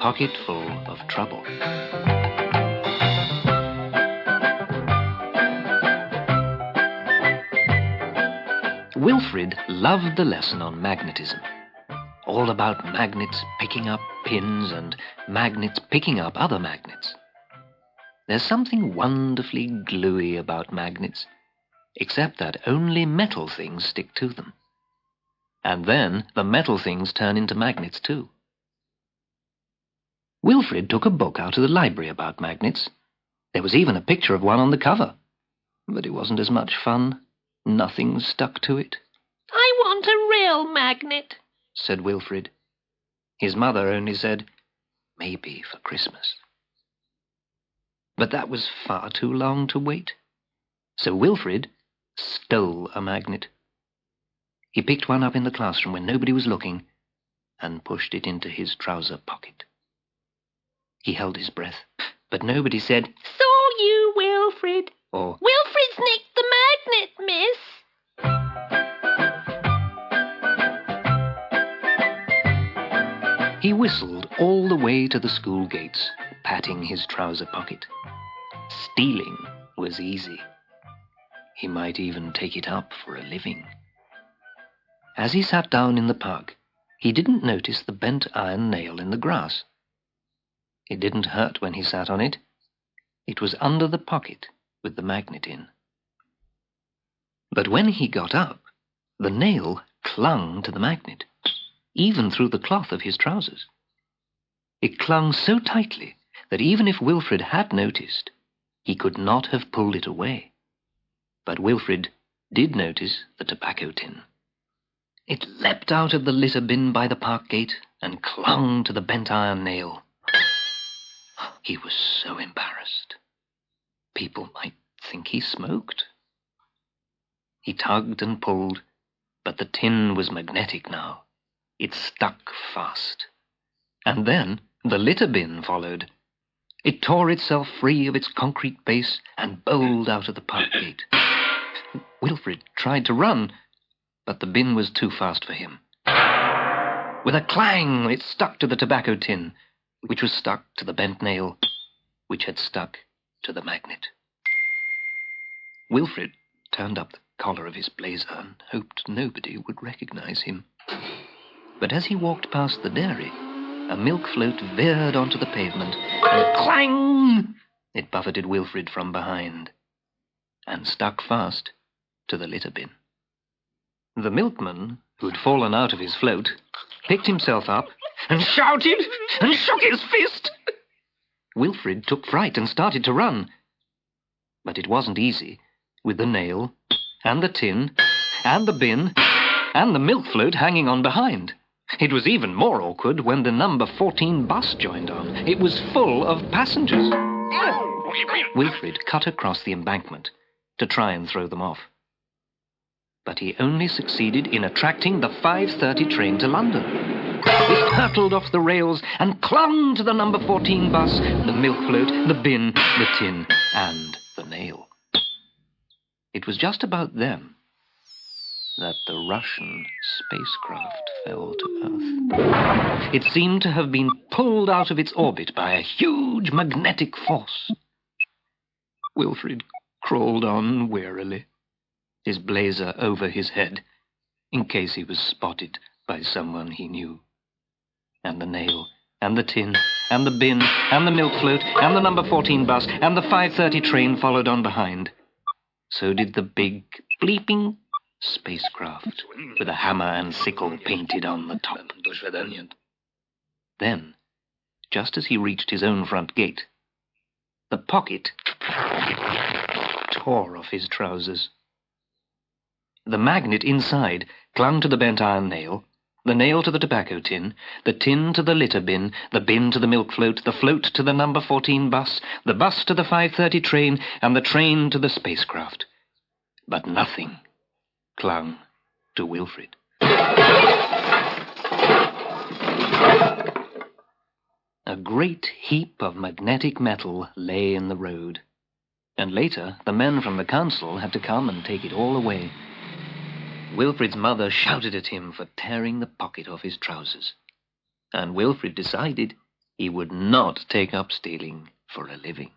Pocketful of Trouble. Wilfrid loved the lesson on magnetism. All about magnets picking up pins and magnets picking up other magnets. There's something wonderfully gluey about magnets, except that only metal things stick to them. And then the metal things turn into magnets too. Wilfrid took a book out of the library about magnets. There was even a picture of one on the cover. But it wasn't as much fun. Nothing stuck to it. "I want a real magnet," said Wilfrid. His mother only said, "Maybe for Christmas." But that was far too long to wait. So Wilfrid stole a magnet. He picked one up in the classroom when nobody was looking and pushed it into his trouser pocket. He held his breath, but nobody said, "Saw you, Wilfrid." Or, "Wilfrid's nicked the magnet, miss." He whistled all the way to the school gates, patting his trouser pocket. Stealing was easy. He might even take it up for a living. As he sat down in the park, he didn't notice the bent iron nail in the grass. It didn't hurt when he sat on it. It was under the pocket with the magnet in. But when he got up, the nail clung to the magnet, even through the cloth of his trousers. It clung so tightly that even if Wilfrid had noticed, he could not have pulled it away. But Wilfrid did notice the tobacco tin. It leapt out of the litter bin by the park gate and clung to the bent iron nail. He was so embarrassed. People might think he smoked. He tugged and pulled, but the tin was magnetic now. It stuck fast. And then the litter bin followed. It tore itself free of its concrete base and bowled out of the park gate. Wilfrid tried to run, but the bin was too fast for him. With a clang, it stuck to the tobacco tin, which was stuck to the bent nail, which had stuck to the magnet. Wilfrid turned up the collar of his blazer and hoped nobody would recognize him. But as he walked past the dairy, a milk float veered onto the pavement, and clang! It buffeted Wilfrid from behind, and stuck fast to the litter bin. The milkman, who'd fallen out of his float, picked himself up and shouted and shook his fist. Wilfrid took fright and started to run. But it wasn't easy, with the nail, and the tin, and the bin, and the milk float hanging on behind. It was even more awkward when the number 14 bus joined on. It was full of passengers. Wilfrid cut across the embankment to try and throw them off. But he only succeeded in attracting the 5:30 train to London. It hurtled off the rails and clung to the number 14 bus, the milk float, the bin, the tin, and the nail. It was just about then that the Russian spacecraft fell to Earth. It seemed to have been pulled out of its orbit by a huge magnetic force. Wilfrid crawled on wearily, his blazer over his head, in case he was spotted by someone he knew. And the nail, and the tin, and the bin, and the milk float, and the number 14 bus, and the 5:30 train followed on behind. So did the big, bleeping spacecraft with a hammer and sickle painted on the top. Then, just as he reached his own front gate, the pocket tore off his trousers. The magnet inside clung to the bent iron nail, the nail to the tobacco tin, the tin to the litter bin, the bin to the milk float, the float to the number 14 bus, the bus to the 5:30 train, and the train to the spacecraft. But nothing clung to Wilfrid. A great heap of magnetic metal lay in the road, and later the men from the council had to come and take it all away. Wilfrid's mother shouted at him for tearing the pocket off his trousers, and Wilfrid decided He would not take up stealing for a living.